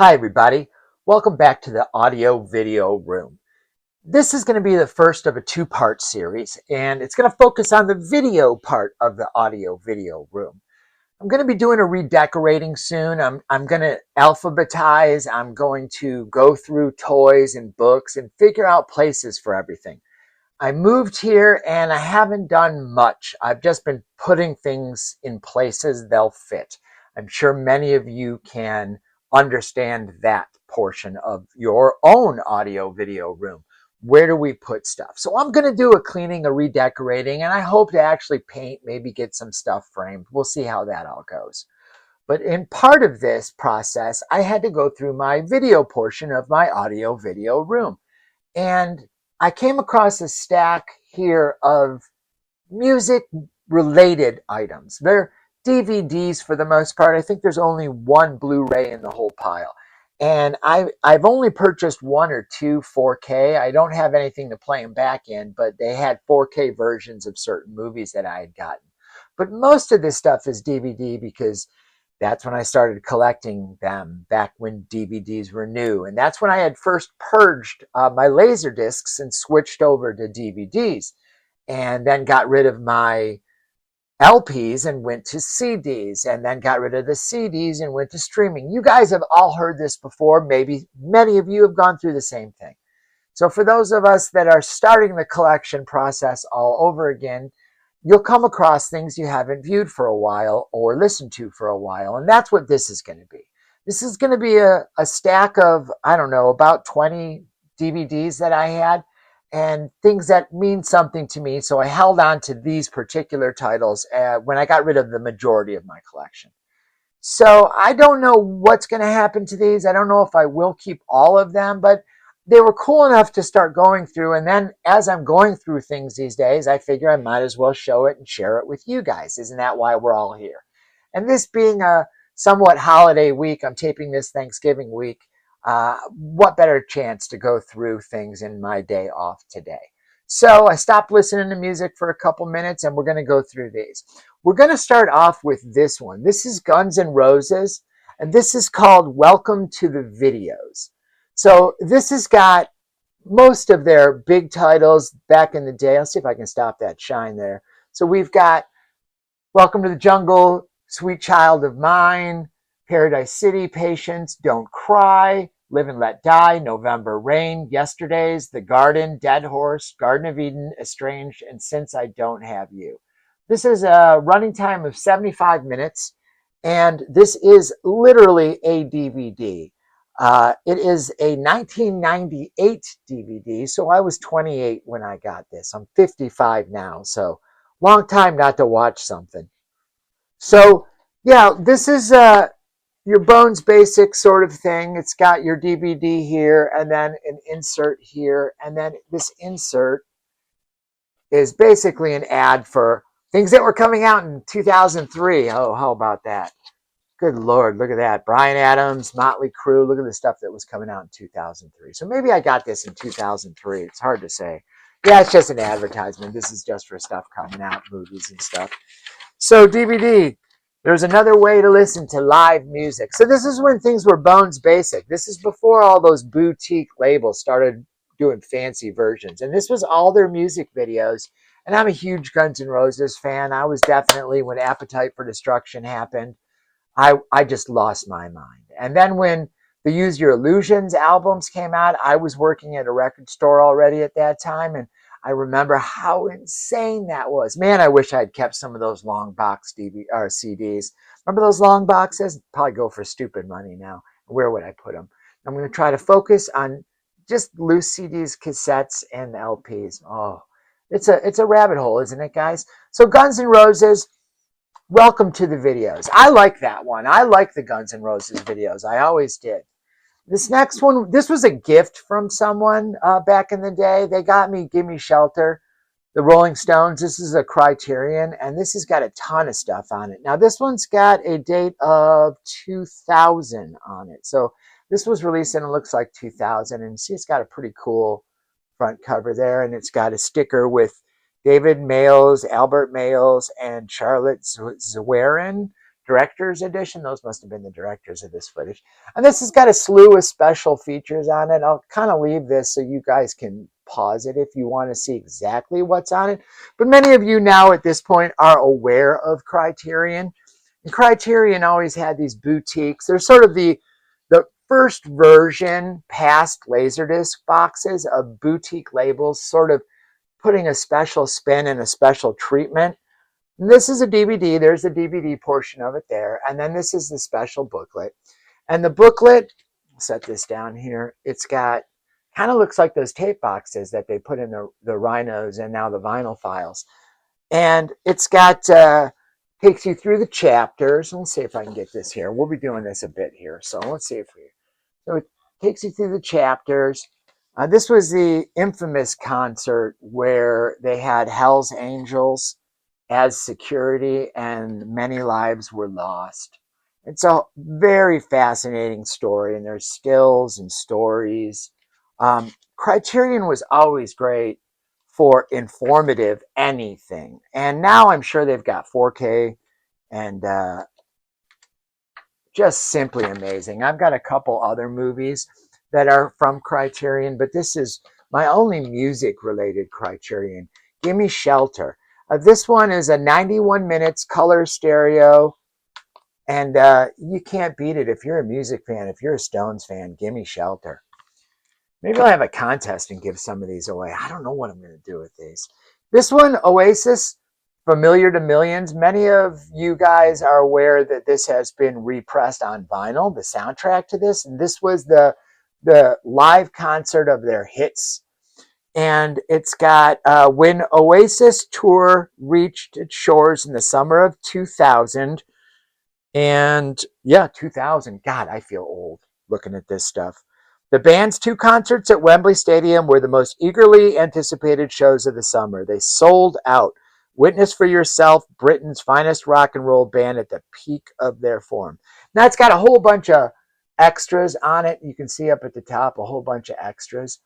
Hi, everybody. Welcome back to the audio video room. This is going to be the first of a two-part series, and it's going to focus on the video part of the audio video room. I'm going to be doing a redecorating soon. I'm going to alphabetize. I'm going to go through toys and books and figure out places for everything. I moved here and I haven't done much. I've just been putting things in places they'll fit. I'm sure many of you can understand that portion of your own audio video room. Where do we put stuff? So I'm going to do a cleaning, a redecorating, and I hope to actually paint, maybe get some stuff framed. We'll see how that all goes. But in part of this process, I had to go through my video portion of my audio video room. And I came across a stack here of music related items. They're DVDs for the most part. I think there's only one Blu-ray in the whole pile. And I've only purchased one or two 4K. I don't have anything to play them back in, but they had 4K versions of certain movies that I had gotten. But most of this stuff is DVD because that's when I started collecting them, back when DVDs were new. And that's when I had first purged my laser discs and switched over to DVDs, and then got rid of my LPs and went to CDs, and then got rid of the CDs and went to streaming. You guys have all heard this before. Maybe many of you have gone through the same thing. So for those of us that are starting the collection process all over again, you'll come across things you haven't viewed for a while or listened to for a while. And that's what this is going to be. This is going to be a stack of, I don't know, about 20 DVDs that I had and things that mean something to me. So I held on to these particular titles when I got rid of the majority of my collection. So I don't know what's going to happen to these. I don't know if I will keep all of them, but they were cool enough to start going through. And then as I'm going through things these days, I figure I might as well show it and share it with you guys. Isn't that why we're all here? And this being a somewhat holiday week, I'm taping this Thanksgiving week. What better chance to go through things in my day off today? So I stopped listening to music for a couple minutes and we're going to go through these. We're going to start off with this one. This is Guns N' Roses, and this is called Welcome to the Videos. So this has got most of their big titles back in the day. I'll see if I can stop that shine there. So we've got Welcome to the Jungle, Sweet Child of Mine, Paradise City, Patience, Don't Cry, Live and Let Die, November Rain, Yesterdays, The Garden, Dead Horse, Garden of Eden, Estranged, and Since I Don't Have You. This is a running time of 75 minutes, and this is literally a DVD. It is a 1998 DVD, so I was 28 when I got this. I'm 55 now, so long time not to watch something. So, yeah, this is your Bones Basic sort of thing. It's got your DVD here and then an insert here. And then this insert is basically an ad for things that were coming out in 2003. Oh, how about that? Good Lord, look at that. Bryan Adams, Motley Crue. Look at the stuff that was coming out in 2003. So maybe I got this in 2003. It's hard to say. Yeah, it's just an advertisement. This is just for stuff coming out, movies and stuff. So DVD, there's another way to listen to live music. So this is when things were Bones Basic. This is before all those boutique labels started doing fancy versions. And this was all their music videos. And I'm a huge Guns N' Roses fan. I was definitely, when Appetite for Destruction happened, I just lost my mind. And then when the Use Your Illusions albums came out, I was working at a record store already at that time, and I remember how insane that was. Man, I wish I'd kept some of those long box CDs. Remember those long boxes? Probably go for stupid money now. Where would I put them? I'm going to try to focus on just loose CDs, cassettes, and LPs. Oh, it's a rabbit hole, isn't it, guys? So Guns N' Roses, Welcome to the Videos. I like that one. I like the Guns N' Roses videos. I always did. This next one, this was a gift from someone back in the day. They got me Gimme Shelter, the Rolling Stones. This is a Criterion, and this has got a ton of stuff on it. Now, this one's got a date of 2000 on it. So this was released in, it looks like 2000. And see, it's got a pretty cool front cover there, and it's got a sticker with David Mayles, Albert Mayles, and Charlotte Zwerin, director's edition. Those must have been the directors of this footage. And this has got a slew of special features on it. I'll kind of leave this so you guys can pause it if you want to see exactly what's on it. But many of you now at this point are aware of Criterion. And Criterion always had these boutiques. They're sort of the first version past Laserdisc boxes of boutique labels, sort of putting a special spin and a special treatment. And this is a DVD. There's the DVD portion of it there. And then this is the special booklet. And the booklet, I'll set this down here, it's got, kind of looks like those tape boxes that they put in the Rhinos and now the vinyl files. And it's got, takes you through the chapters. Let's see if I can get this here. We'll be doing this a bit here. So let's see if we, so it takes you through the chapters. This was the infamous concert where they had Hell's Angels as security and many lives were lost. It's a very fascinating story, and there's stills and stories. Criterion was always great for informative anything. And now I'm sure they've got 4K and just simply amazing. I've got a couple other movies that are from Criterion, but this is my only music-related Criterion. Gimme Shelter. This one is a 91 minutes color stereo, and you can't beat it if you're a music fan. If you're a Stones fan, Gimme Shelter. Maybe I'll have a contest and give some of these away. I don't know what I'm going to do with these. This one, Oasis, familiar to millions. Many of you guys are aware that this has been repressed on vinyl, the soundtrack to this. And this was the live concert of their hits. And it's got when Oasis tour reached its shores in the summer of 2000. And yeah, 2000. God, I feel old looking at this stuff. The band's 2 concerts at Wembley Stadium were the most eagerly anticipated shows of the summer. They sold out. Witness for yourself, Britain's finest rock and roll band at the peak of their form. Now, it's got a whole bunch of extras on it. You can see up at the top a whole bunch of extras.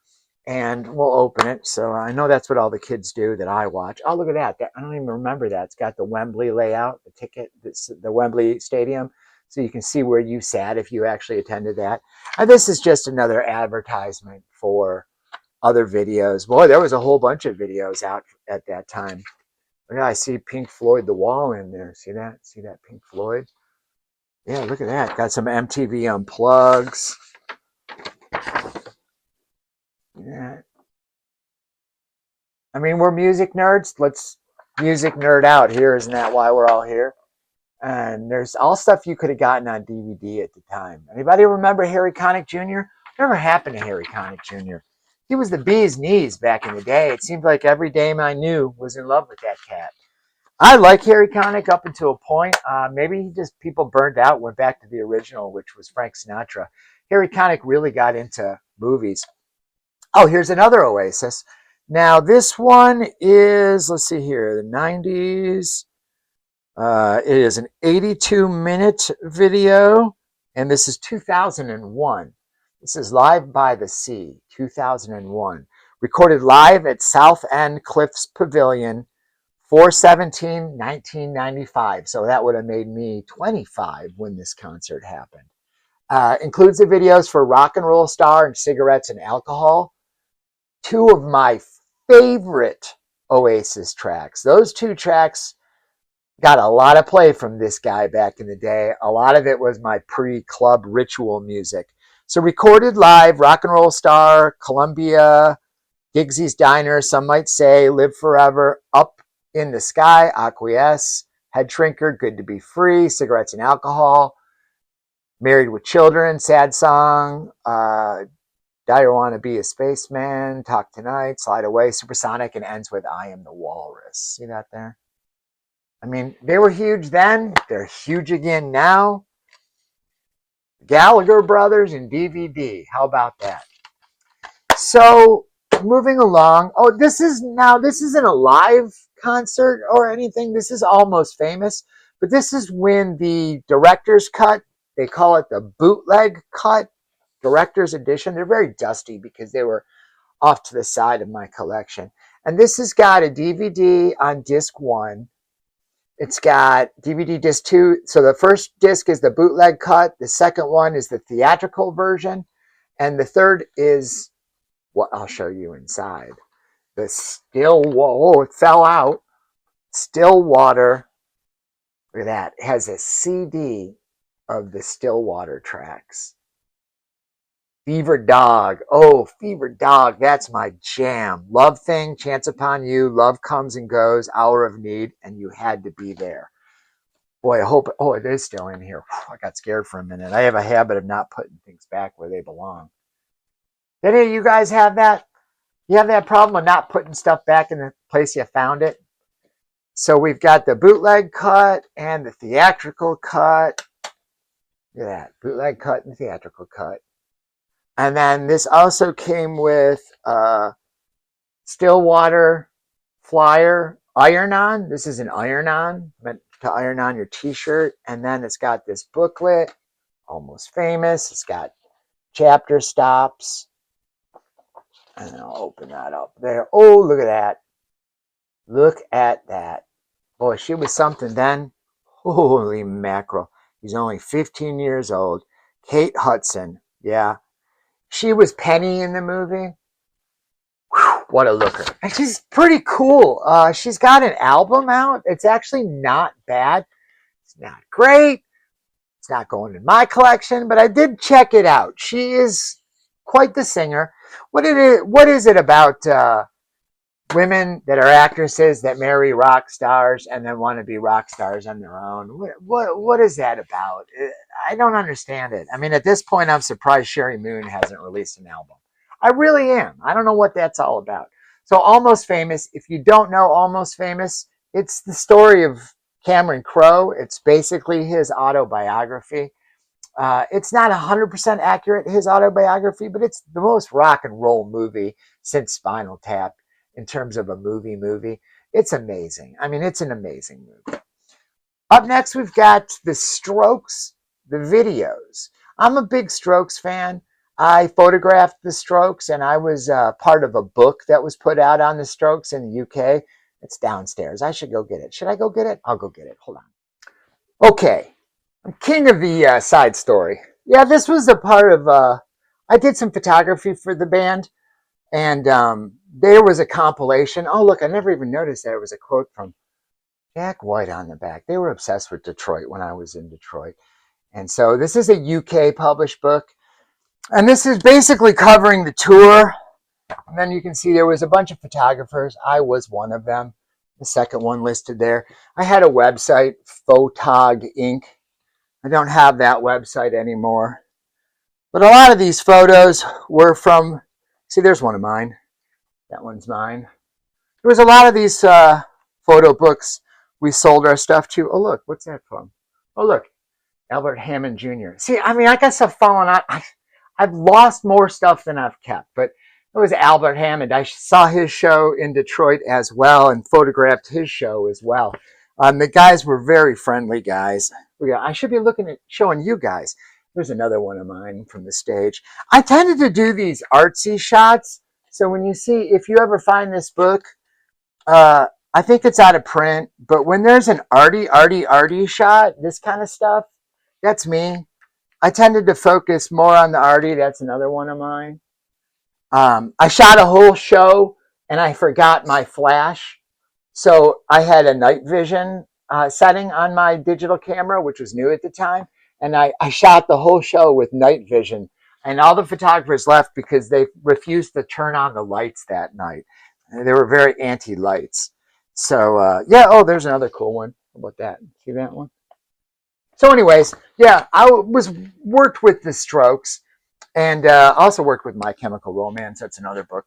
And we'll open it. So I know that's what all the kids do that I watch. Oh, look at that. I don't even remember that. It's got the Wembley layout, the ticket, the Wembley Stadium. So you can see where you sat if you actually attended that. And this is just another advertisement for other videos. Boy, there was a whole bunch of videos out at that time. Yeah, I see Pink Floyd, The Wall in there. See that? See that Pink Floyd? Yeah, look at that. Got some MTV Unplugs. Yeah. I mean, we're music nerds. Let's music nerd out here. Isn't that why we're all here? And there's all stuff you could have gotten on DVD at the time. Anybody remember Harry Connick Jr.? Whatever happened to Harry Connick Jr.? He was the bee's knees back in the day. It seemed like every dame I knew was in love with that cat. I like Harry Connick up until a point. Maybe he just, people burned out, went back to the original, which was Frank Sinatra. Harry Connick really got into movies. Oh, here's another Oasis. Now, this one is, let's see here, the 90s. It is an 82-minute video, and this is 2001. This is Live by the Sea, 2001. Recorded live at South End Cliffs Pavilion, 4/17/1995. So that would have made me 25 when this concert happened. Includes the videos for Rock and Roll Star and Cigarettes and Alcohol. 2 of my favorite Oasis tracks. Those 2 tracks got a lot of play from this guy back in the day. A lot of it was my pre-club ritual music. So recorded live, Rock and Roll Star, Columbia, Gigsy's Diner, some might say, Live Forever, Up in the Sky, Acquiesce, Head Shrinker, Good to Be Free, Cigarettes and Alcohol, Married with Children, Sad Song, I Want to Be a Spaceman, Talk Tonight, Slide Away, Supersonic, and ends with I Am the Walrus. See that there? I mean, they were huge then. They're huge again now. Gallagher Brothers and DVD. How about that? So, moving along. Oh, this isn't a live concert or anything. This is Almost Famous. But this is when the director's cut, they call it the bootleg cut, director's edition. They're very dusty because they were off to the side of my collection. And this has got a DVD on disc 1. It's got DVD disc 2. So the first disc is the bootleg cut. The second one is the theatrical version. And the third is what I'll show you inside. The Stillwater, oh, it fell out. Stillwater, look at that. It has a CD of the Stillwater tracks. Fever Dog. Oh, Fever Dog. That's my jam. Love Thing, Chance Upon You, Love Comes and Goes, Hour of Need, and You Had to Be There. Boy, I hope, oh, it is still in here. I got scared for a minute. I have a habit of not putting things back where they belong. Did any of you guys have that? You have that problem of not putting stuff back in the place you found it? So we've got the bootleg cut and the theatrical cut. Look at that, bootleg cut and theatrical cut. And then this also came with Stillwater flyer iron-on. This is an iron-on, meant to iron on your t-shirt. And then it's got this booklet, Almost Famous. It's got chapter stops. And I'll open that up there. Oh, look at that. Look at that. Boy, she was something then. Holy mackerel. He's only 15 years old. Kate Hudson. Yeah. She was Penny in the movie. Whew, what a looker. And she's pretty cool. She's got an album out. It's actually not bad. It's not great. It's not going in my collection, but I did check it out. She is quite the singer. What is it about women that are actresses that marry rock stars and then want to be rock stars on their own? What is that about? I don't understand it. I mean, at this point, I'm surprised Sherry Moon hasn't released an album. I really am. I don't know what that's all about. So Almost Famous, if you don't know Almost Famous, it's the story of Cameron Crowe. It's basically his autobiography. It's not 100% accurate, his autobiography, but it's the most rock and roll movie since Spinal Tap in terms of a movie. It's amazing. I mean, it's an amazing movie. Up next, we've got The Strokes, the videos. I'm a big Strokes fan. I photographed the Strokes, and I was part of a book that was put out on the Strokes in the UK. It's downstairs. I should go get it. Should I go get it? I'll go get it. Hold on. Okay. I'm king of the side story. Yeah, this was a part of, I did some photography for the band, and there was a compilation. Oh, look, I never even noticed there was a quote from Jack White on the back. They were obsessed with Detroit when I was in Detroit. And so this is a UK published book. And this is basically covering the tour. And then you can see there was a bunch of photographers. I was one of them. The second one listed there. I had a website, Photog Inc. I don't have that website anymore. But a lot of these photos were from, see, there's one of mine. That one's mine. There was a lot of these photo books we sold our stuff to. Oh, look, what's that from? Oh, look, Albert Hammond Jr. See, I mean, I got stuff falling out. I've lost more stuff than I've kept, but it was Albert Hammond. I saw his show in Detroit as well and photographed his show as well. The guys were very friendly guys. I should be looking at showing you guys. There's another one of mine from the stage. I tended to do these artsy shots. So when you see, if you ever find this book, I think it's out of print, but when there's an arty shot, this kind of stuff, that's me. I tended to focus more on the arty. That's another one of mine. I shot a whole show and I forgot my flash. So I had a night vision setting on my digital camera, which was new at the time. And I shot the whole show with night vision. And all the photographers left because they refused to turn on the lights that night. They were very anti-lights. So, yeah, oh, there's another cool one. How about that? See that one? So anyways, yeah, I worked with the Strokes and also worked with My Chemical Romance. That's another book.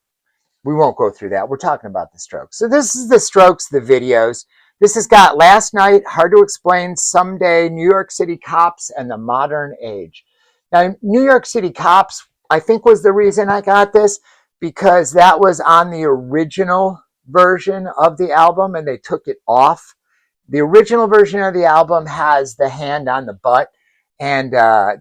We won't go through that. We're talking about the Strokes. So this is the Strokes, the videos. This has got Last Night, Hard to Explain, Someday, New York City Cops, and The Modern Age. Now, New York City Cops, I think, was the reason I got this because that was on the original version of the album and they took it off. The original version of the album has the hand on the butt and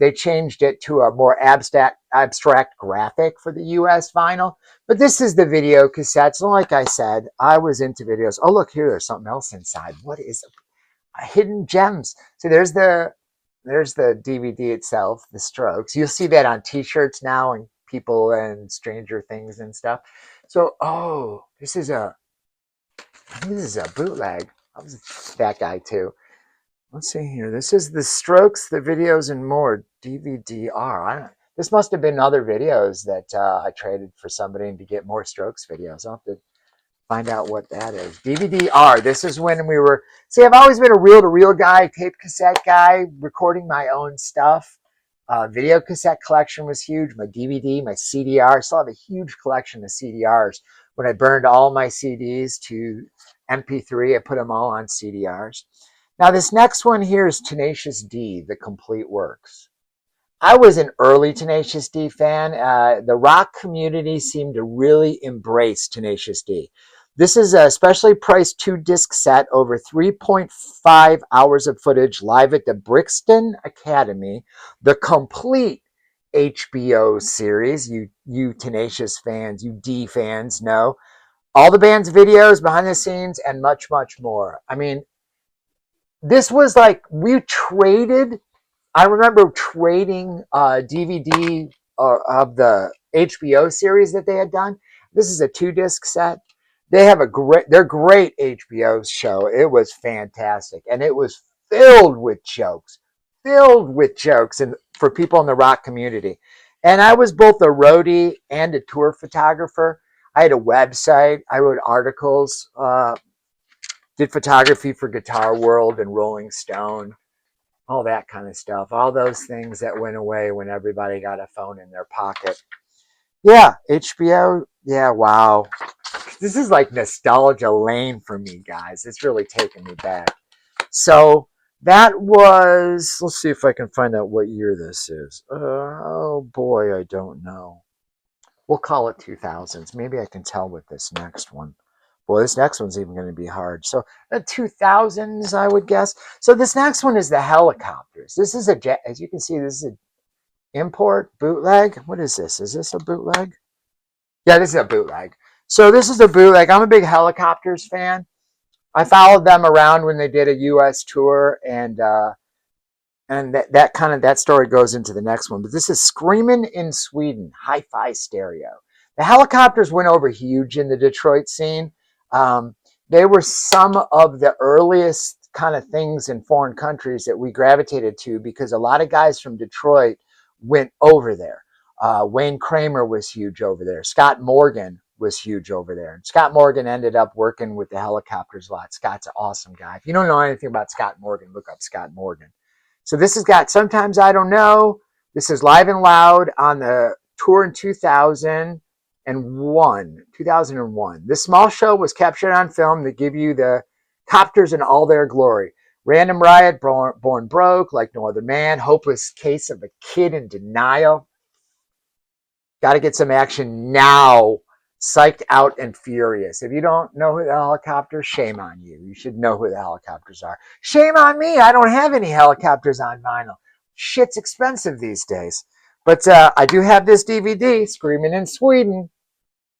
they changed it to a more abstract graphic for the US vinyl. But this is the video cassettes. Like I said, I was into videos. Oh, look here, there's something else inside. What is it? hidden gems. So there's the DVD itself, The Strokes. You'll see that on T-shirts now and people and Stranger Things and stuff. So, oh, I think this is a bootleg. I was that guy too. Let's see here. This is The Strokes, the videos and more DVD-R. This must have been other videos that I traded for somebody to get more Strokes videos. I'll have to find out what that is. DVD-R. This is when we were. See, I've always been a reel-to-reel guy, tape cassette guy, recording my own stuff. Video cassette collection was huge. My DVD, my CDR. I still have a huge collection of CDRs. When I burned all my CDs to MP3, I put them all on CDRs. Now, this next one here is Tenacious D, The Complete Works. I was an early Tenacious D fan. The rock community seemed to really embrace Tenacious D. This is a specially priced 2-disc set, over 3.5 hours of footage live at the Brixton Academy, the complete HBO series. You Tenacious fans, you D fans know. All the band's videos, behind the scenes, and much, much more. I mean, this was like we traded. I remember trading DVD of the HBO series that they had done. This is a 2-disc set. They have they're great HBO show. It was fantastic, and it was filled with jokes, and for people in the rock community. And I was both a roadie and a tour photographer. I had a website. I wrote articles. Did photography for Guitar World and Rolling Stone, all that kind of stuff. All those things that went away when everybody got a phone in their pocket. Yeah, HBO. Yeah, wow. This is like nostalgia lane for me, guys. It's really taking me back. So that was, let's see if I can find out what year this is. Oh boy, I don't know. We'll call it 2000s. Maybe I can tell with this next one. Boy, this next one's even going to be hard. So the 2000s, I would guess. So this next one is the Helicopters. This is as you can see, this is an import bootleg. What is this? Is this a bootleg? Yeah, this is a bootleg. So this is a bootleg. I'm a big Helicopters fan. I followed them around when they did a U.S. tour, and that story goes into the next one. But this is Screamin' in Sweden, hi-fi stereo. The Helicopters went over huge in the Detroit scene. They were some of the earliest kind of things in foreign countries that we gravitated to because a lot of guys from Detroit went over there. Wayne Kramer was huge over there. Scott Morgan was huge over there. And Scott Morgan ended up working with the Helicopters a lot. Scott's an awesome guy. If you don't know anything about Scott Morgan, look up Scott Morgan. So this has got Sometimes I Don't Know. This is Live and Loud on the tour in 2001. This small show was captured on film to give you the Copters in all their glory. Random Riot, Born Broke, Like No Other Man, Hopeless Case of a Kid in Denial. Got to get some action now. Psyched Out and Furious. If you don't know who the Helicopters, shame on you. You should know who the Helicopters are. Shame on me. I don't have any Helicopters on vinyl. Shit's expensive these days. But I do have this DVD, Screaming in Sweden.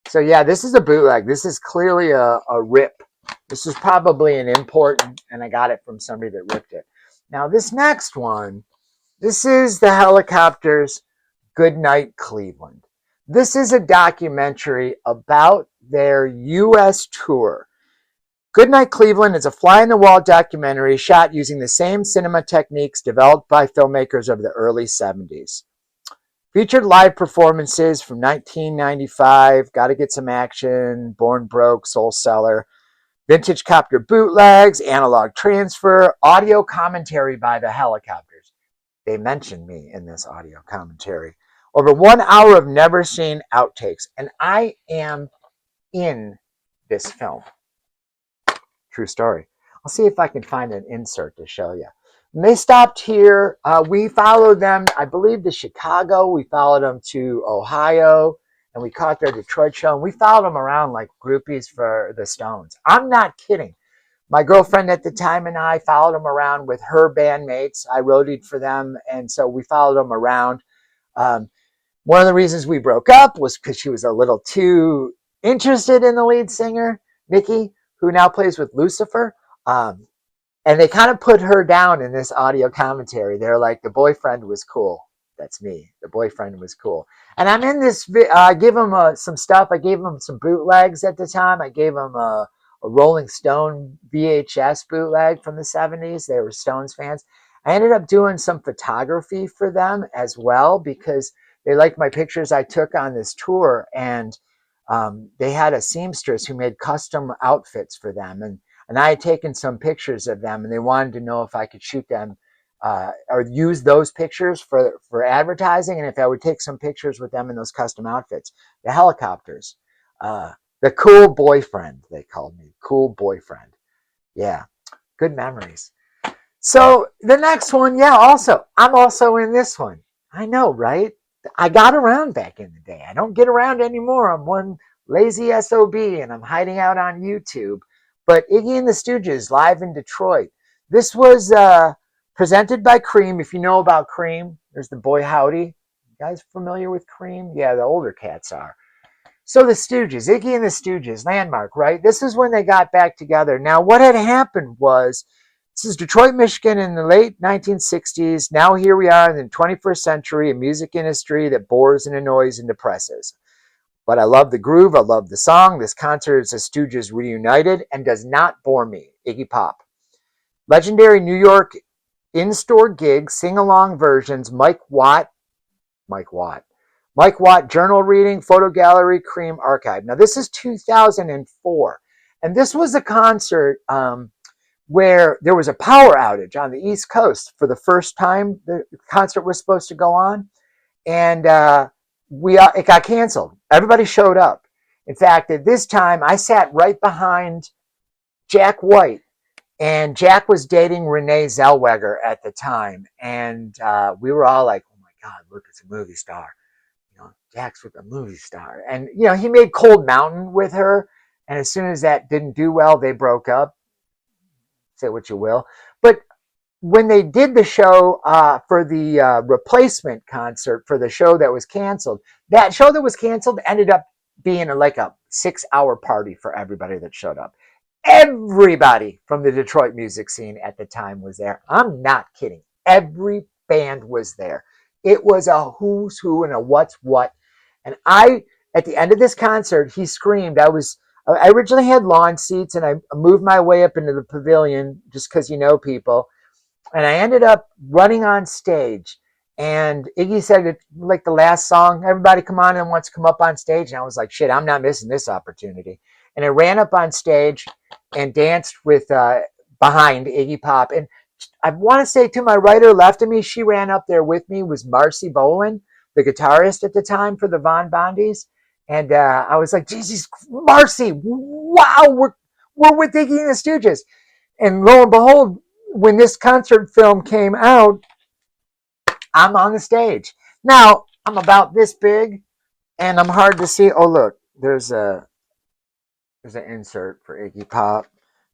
So yeah, this is a bootleg. This is clearly a rip. This is probably an import, and I got it from somebody that ripped it. Now this next one, this is the Helicopters, Good Night Cleveland. This is a documentary about their U.S. tour. Goodnight Cleveland is a fly-on-the-wall documentary shot using the same cinema techniques developed by filmmakers of the early 70s. Featured live performances from 1995, Gotta Get Some Action, Born Broke, Soul Cellar, vintage copter bootlegs, analog transfer, audio commentary by the Helicopters. They mentioned me in this audio commentary. Over 1 hour of never seen outtakes. And I am in this film. True story. I'll see if I can find an insert to show you. When they stopped here, we followed them, I believe, to Chicago. We followed them to Ohio, and we caught their Detroit show. And we followed them around like groupies for the Stones. I'm not kidding. My girlfriend at the time and I followed them around with her bandmates. I roadied for them, and so we followed them around. One of the reasons we broke up was because she was a little too interested in the lead singer, Nikki, who now plays with Lucifer. And they kind of put her down in this audio commentary. They're like, the boyfriend was cool. That's me. The boyfriend was cool. And I'm in this, I gave him some stuff. I gave him some bootlegs at the time. I gave him a Rolling Stone VHS bootleg from the 70s. They were Stones fans. I ended up doing some photography for them as well because they liked my pictures I took on this tour. And they had a seamstress who made custom outfits for them. And I had taken some pictures of them, and they wanted to know if I could shoot them or use those pictures for advertising, and if I would take some pictures with them in those custom outfits. The helicopters. The cool boyfriend, they called me. Cool boyfriend. Yeah, good memories. So the next one, yeah, I'm also in this one. I know, right? I got around back in the day. I don't get around anymore. I'm one lazy SOB and I'm hiding out on YouTube. But Iggy and the Stooges live in Detroit. This was presented by Cream. If you know about Cream, there's the Boy Howdy. You guys familiar with Cream? Yeah, the older cats are. So the Stooges, Iggy and the Stooges, landmark, right? This is when they got back together. Now, what had happened was, this is Detroit, Michigan in the late 1960s. Now here we are in the 21st century, a music industry that bores and annoys and depresses. But I love the groove. I love the song. This concert is the Stooges reunited and does not bore me. Iggy Pop. Legendary New York in-store gigs, sing-along versions, Mike Watt, journal reading, photo gallery, Cream archive. Now this is 2004. And this was a concert where there was a power outage on the East Coast for the first time the concert was supposed to go on. And it got canceled. Everybody showed up. In fact, at this time, I sat right behind Jack White. And Jack was dating Renee Zellweger at the time. And we were all like, oh my God, look, it's a movie star. You know, Jack's with a movie star. And, you know, he made Cold Mountain with her. And as soon as that didn't do well, they broke up. Say what you will. But when they did the show for the replacement concert for the show that was canceled, that show that was canceled ended up being like a 6-hour party for everybody that showed up. Everybody from the Detroit music scene at the time was there. I'm not kidding. Every band was there. It was a who's who and a what's what. And at the end of this concert, he screamed. I originally had lawn seats and I moved my way up into the pavilion just because you know people. And I ended up running on stage. And Iggy said, it, like the last song, everybody come on and wants to come up on stage. And I was like, shit, I'm not missing this opportunity. And I ran up on stage and danced with behind Iggy Pop. And I want to say to my right or left of me, she ran up there with me, was Marcy Boland, the guitarist at the time for the Von Bondies. And I was like, Jesus, Marcy, wow, we're with Iggy and the Stooges. And lo and behold, when this concert film came out, I'm on the stage. Now, I'm about this big, and I'm hard to see. Oh, look, there's an insert for Iggy Pop.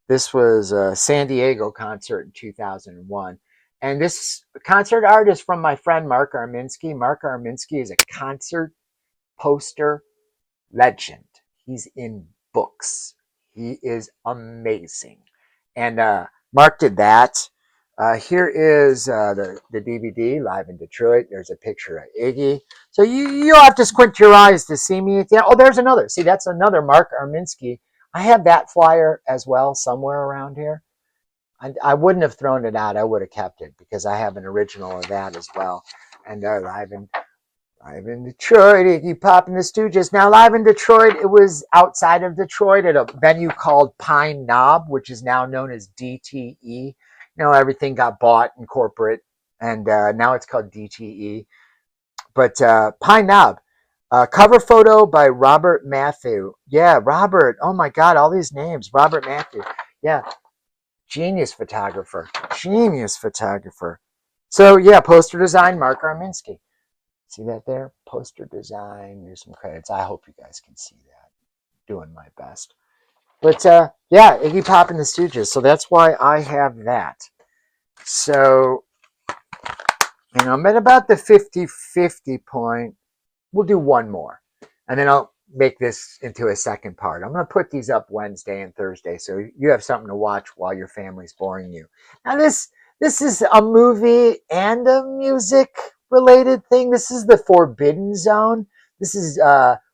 This was a San Diego concert in 2001. And this concert art is from my friend Mark Arminsky. Mark Arminsky is a concert poster legend. He's in books. He is amazing. And Mark did that. Here is the DVD, Live in Detroit. There's a picture of Iggy. So you'll have to squint your eyes to see me. Oh, there's another. See, that's another Mark Arminsky. I have that flyer as well somewhere around here. I wouldn't have thrown it out. I would have kept it because I have an original of that as well. And Live in Detroit, Iggy Pop and the Stooges. Now, Live in Detroit, it was outside of Detroit at a venue called Pine Knob, which is now known as DTE. You know, everything got bought in corporate, and now it's called DTE. But Pine Knob, cover photo by Robert Matthew. Yeah, Robert. Oh my God, all these names. Robert Matthew. Yeah, genius photographer. Genius photographer. So yeah, poster design, Mark Arminsky. See that there? Poster design. Here's some credits. I hope you guys can see that. Doing my best. But yeah, Iggy Pop and the Stooges. So that's why I have that. So, you know, I'm at about the 50-50 point. We'll do one more. And then make this into a second part. I'm going to put these up Wednesday and Thursday, so you have something to watch while your family's boring you. Now, this is a movie and a music related thing. This is The Forbidden Zone. This is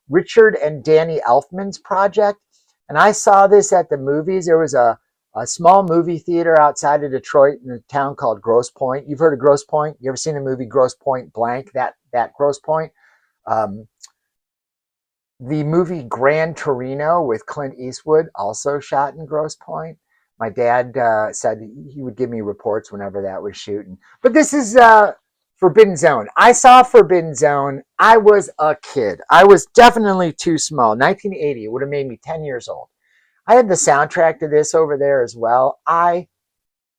Richard and Danny Elfman's project, and I saw this at the movies. There was a small movie theater outside of Detroit in a town called Grosse Pointe. You've heard of Grosse Pointe? You ever seen the movie Grosse Pointe Blank? That Grosse Pointe. Um, the movie Gran Torino with Clint Eastwood, also shot in Grosse Pointe. My dad said he would give me reports whenever that was shooting. But this is Forbidden Zone. I saw Forbidden Zone. I was a kid. I was definitely too small. 1980. It would have made me 10 years old. I had the soundtrack to this over there as well. I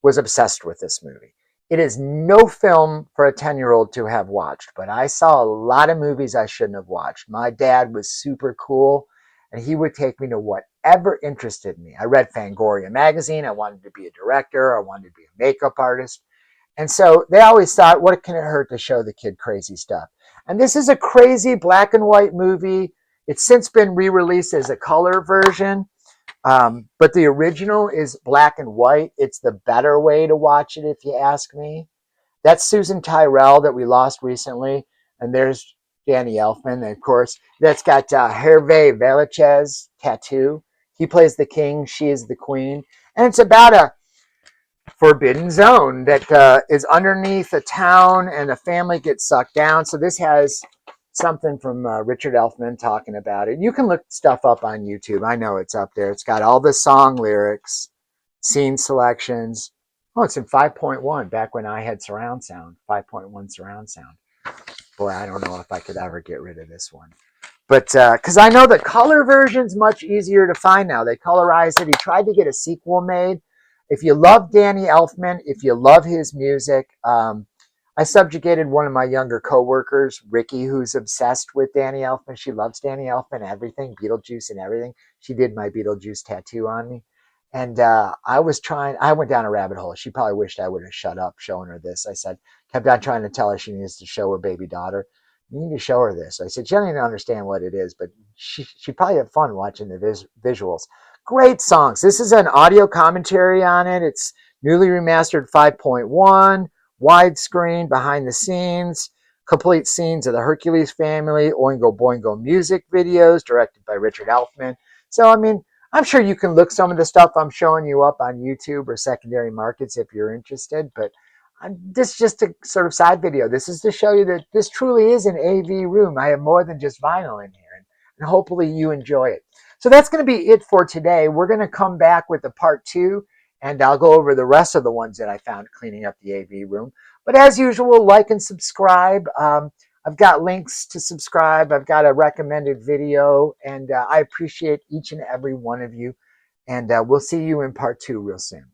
was obsessed with this movie. It is no film for a 10-year-old to have watched, but I saw a lot of movies I shouldn't have watched. My dad was super cool, and he would take me to whatever interested me. I read Fangoria magazine. I wanted to be a director. I wanted to be a makeup artist. And so they always thought, what can it hurt to show the kid crazy stuff? And this is a crazy black and white movie. It's since been re-released as a color version. But the original is black and white. It's the better way to watch it, if you ask me. That's Susan Tyrrell that we lost recently. And there's Danny Elfman. And of course, that's got Hervé Villechaize tattoo. He plays the king. She is the queen. And it's about a forbidden zone that is underneath a town, and a family gets sucked down. So this has something from Richard Elfman talking about it. You can look stuff up on YouTube. I know it's up there. It's got all the song lyrics, scene selections. Oh, it's in 5.1, back when I had surround sound, 5.1 surround sound. Boy, I don't know if I could ever get rid of this one. But because I know the color version's much easier to find now. They colorized it. He tried to get a sequel made. If you love Danny Elfman, if you love his music, I subjugated one of my younger coworkers, Ricky, who's obsessed with Danny Elfman. She loves Danny Elfman, everything, Beetlejuice and everything. She did my Beetlejuice tattoo on me. And I went down a rabbit hole. She probably wished I would have shut up showing her this. I kept on trying to tell her she needs to show her baby daughter. You need to show her this. I said, she doesn't even understand what it is, but she probably had fun watching the visuals. Great songs. This is an audio commentary on it. It's newly remastered 5.1, widescreen, behind the scenes, complete scenes of the Hercules family, Oingo Boingo music videos directed by Richard Elfman. So, I mean, I'm sure you can look some of the stuff I'm showing you up on YouTube or secondary markets if you're interested, but this is just a sort of side video. This is to show you that this truly is an AV room. I have more than just vinyl in here, and hopefully you enjoy it. So that's going to be it for today. We're going to come back with the part 2, and I'll go over the rest of the ones that I found cleaning up the AV room. But as usual, like and subscribe. I've got links to subscribe. I've got a recommended video, and I appreciate each and every one of you. And we'll see you in part 2 real soon.